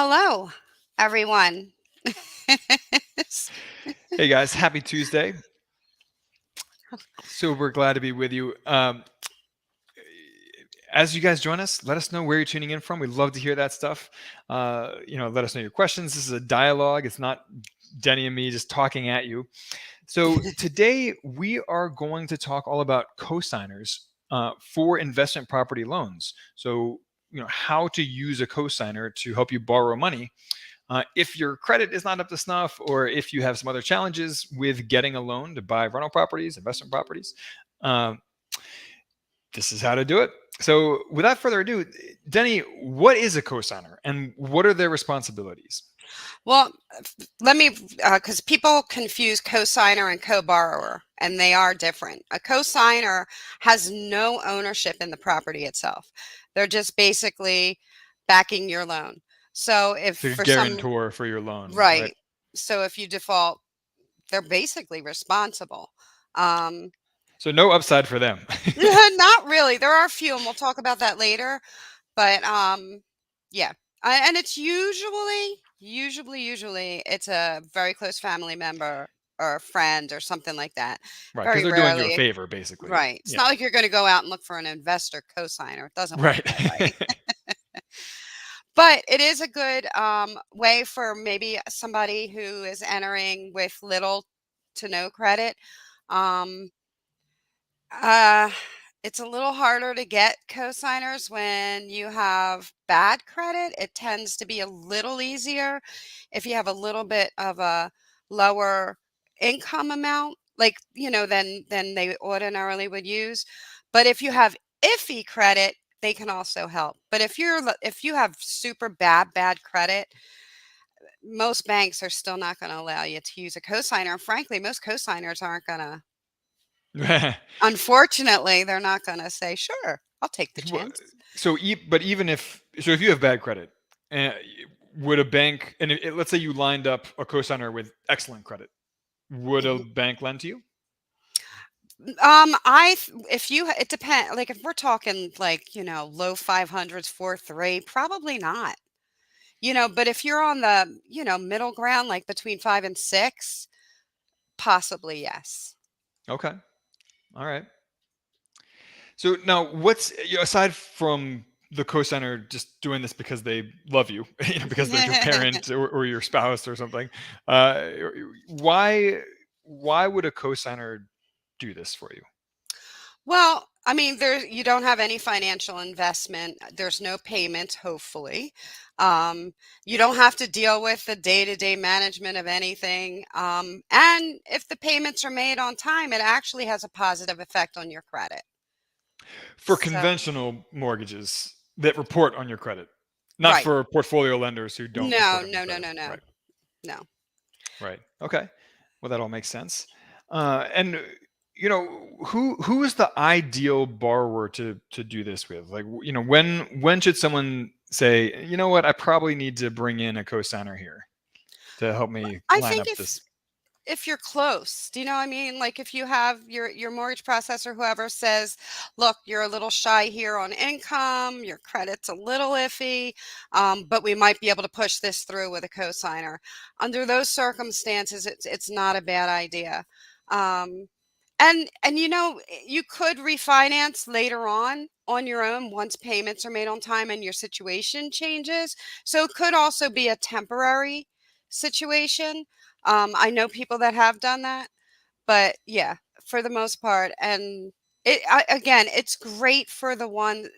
Hello, everyone. Hey guys, happy Tuesday. Super glad to be with you. As you guys join us, let us know where you're tuning in from. We'd love to hear that stuff. Let us know your questions. This is a dialogue. It's not Denny and me just talking at you. So today we are going to talk all about cosigners for investment property loans. So how to use a cosigner to help you borrow money if your credit is not up to snuff, or if you have some other challenges with getting a loan to buy rental properties, investment properties, um, this is how to do it. So, without further ado, Denny, what is a cosigner and what are their responsibilities? Well, let me, because people confuse cosigner and co-borrower, and they are different. A cosigner has no ownership in the property itself. They're just basically backing your loan. So if The for some, guarantor for your loan, right? right. So if you default, they're basically responsible. Um, So, no upside for them. Not really. There are a few, and we'll talk about that later. But yeah, and it's usually it's a very close family member or a friend or something like that. Right, because Very they're doing you a rarely, favor, basically. right? It's Yeah, not like you're going to go out and look for an investor cosigner. It doesn't work right. that way. But it is a good way for maybe somebody who is entering with little to no credit. Um, Uh, it's a little harder to get cosigners when you have bad credit. It tends to be a little easier if you have a little bit of a lower income amount, like, than they ordinarily would use. But if you have iffy credit, they can also help. But if you have super bad credit, most banks are still not going to allow you to use a cosigner. And frankly, most cosigners aren't going to. Unfortunately, they're not gonna say, "Sure, I'll take the chance." But even if you have bad credit, uh, would a bank, and let's say you lined up a cosigner with excellent credit, would a Mhm. bank lend to you? If you it depends. Like, if we're talking, like, low 500s, 4.3, probably not. But if you're on the, middle ground, like between 5 and 6, possibly yes. Okay, all right. So now, what's aside from the cosigner just doing this because they love you, because they're your parent or your spouse or something? Uh, why why would a cosigner do this for you? Well, I mean, you don't have any financial investment. There's no payment, hopefully. Um, you don't have to deal with the day-to-day management of anything. And if the payments are made on time, it actually has a positive effect on your credit. For So, conventional mortgages that report on your credit, not right. for portfolio lenders who don't No, report on your no, no, credit. no, no, Right. no. Right. Okay. Well, that all makes sense. And who is the ideal borrower to do this with? Like, when should someone say, you know what, I probably need to bring in a cosigner here to help me I line think up this? if you're close, do you know what I mean? Like, if you have your mortgage processor, whoever says, "Look, you're a little shy here on income, your credit's a little iffy, but we might be able to push this through with a cosigner." Under those circumstances, it's not a bad idea. Um, and you could refinance later on your own once payments are made on time and your situation changes. So it could also be a temporary situation. I know people that have done that, but yeah, for the most part, and again, it's great for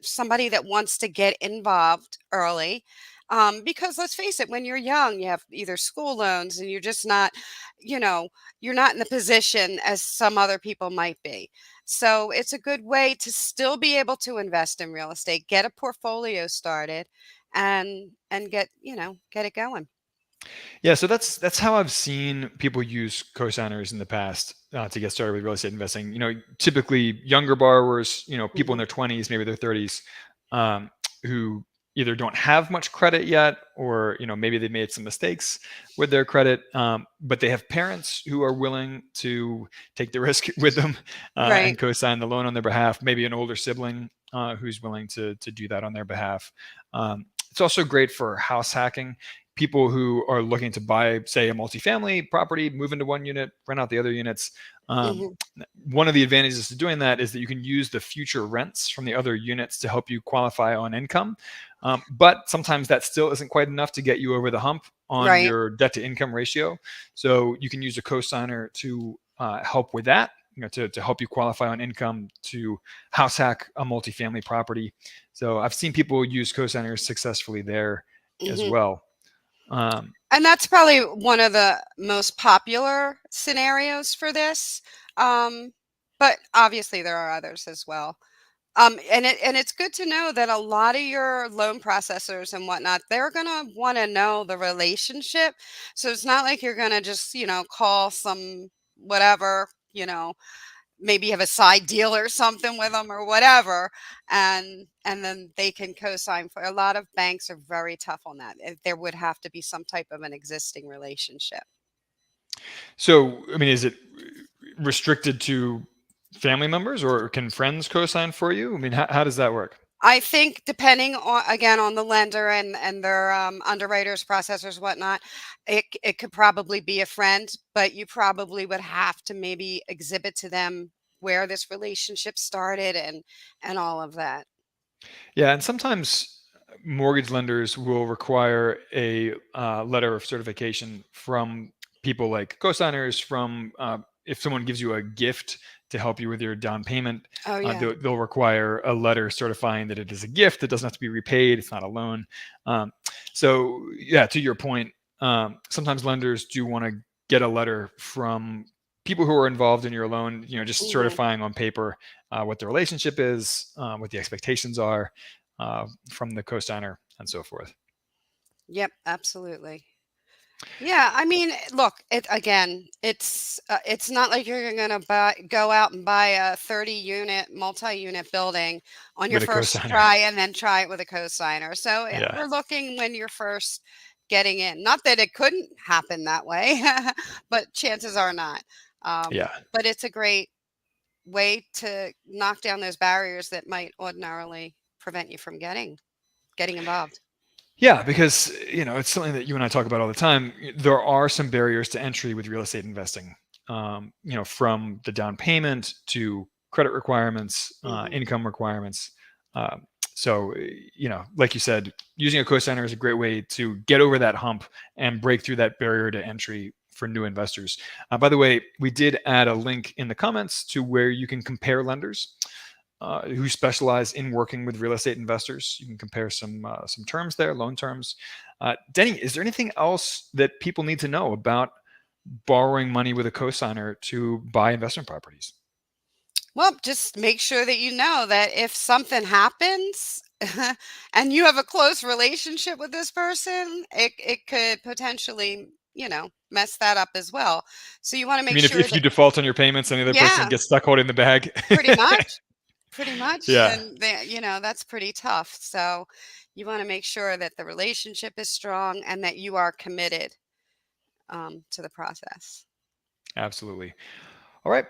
somebody that wants to get involved early. Because let's face it, when you're young, you have either school loans and you're just not, you know, you're not in the position as some other people might be. So it's a good way to still be able to invest in real estate, get a portfolio started, and get it going. Yeah, so that's how I've seen people use cosigners in the past to get started with real estate investing. Typically younger borrowers, people in Mhm. their 20s, maybe their 30s, um, who either don't have much credit yet, or maybe they made some mistakes with their credit, but they have parents who are willing to take the risk with them and Right. co-sign the loan on their behalf. Maybe an older sibling who's willing to do that on their behalf. It's also great for house hacking. People who are looking to buy, say, a multifamily property, move into one unit, rent out the other units. Um, Mhm. one of the advantages to doing that is that you can use the future rents from the other units to help you qualify on income. But sometimes that still isn't quite enough to get you over the hump on Right. your debt to income ratio. So you can use a cosigner to help with that, to help you qualify on income to house hack a multifamily property. So I've seen people use cosigners successfully there as Mhm. well. Um, And that's probably one of the most popular scenarios for this. Um, but obviously there are others as well. And it's good to know that a lot of your loan processors and whatnot, they're gonna want to know the relationship. So it's not like you're gonna just, call some whatever, maybe you have a side deal or something with them or whatever, and then they can co-sign. For a lot of banks are very tough on that. There would have to be some type of an existing relationship. so, I mean, is it restricted to family members, or can friends co-sign for you? I mean, how does that work? I think depending on, again, on the lender and their underwriters, processors, whatnot, it could probably be a friend, but you probably would have to maybe exhibit to them where this relationship started and all of that. Yeah, and sometimes mortgage lenders will require a letter of certification from people like cosigners. From if someone gives you a gift to help you with your down payment, Oh yeah. they'll require a letter certifying that it is a gift. It doesn't have to be repaid. It's not a loan. Um, so yeah, to your point, sometimes lenders do want to get a letter from people who are involved in your loan. Just Hmm. certifying on paper what the relationship is, what the expectations are from the co-signer, and so forth. Yep, absolutely. Yeah, I mean, look, it's not like you're gonna go out and buy a 30-unit, multi-unit building on your With a first co-signer. try and then try it with a cosigner. So Yeah. we're looking when you're first getting in. Not that it couldn't happen that way, but chances are not. Yeah. But it's a great way to knock down those barriers that might ordinarily prevent you from getting involved. Yeah, because it's something that you and I talk about all the time. There are some barriers to entry with real estate investing. From the down payment to credit requirements, Hmm. income requirements. Um, so, like you said, using a cosigner is a great way to get over that hump and break through that barrier to entry for new investors. By the way, we did add a link in the comments to where you can compare lenders who specialize in working with real estate investors. You can compare some terms there, loan terms. Denny, is there anything else that people need to know about borrowing money with a cosigner to buy investment properties? Well, just make sure that you know that if something happens and you have a close relationship with this person, it could potentially, mess that up as well. So you want to You make mean if sure you that, default on your payments and the other person yeah, gets stuck holding the bag? pretty much, pretty much, Yeah, then that's pretty tough. So you want to make sure that the relationship is strong and that you are committed to the process. absolutely. All right.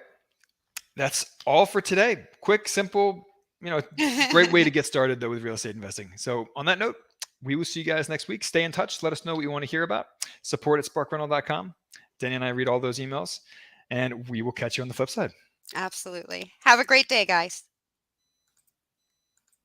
That's all for today. Quick, simple, you know, great way to get started though with real estate investing. So on that note, we will see you guys next week. Stay in touch. Let us know what you want to hear about. Support at sparkrental.com. Danny and I read all those emails, and we will catch you on the flip side. Absolutely. Have a great day, guys.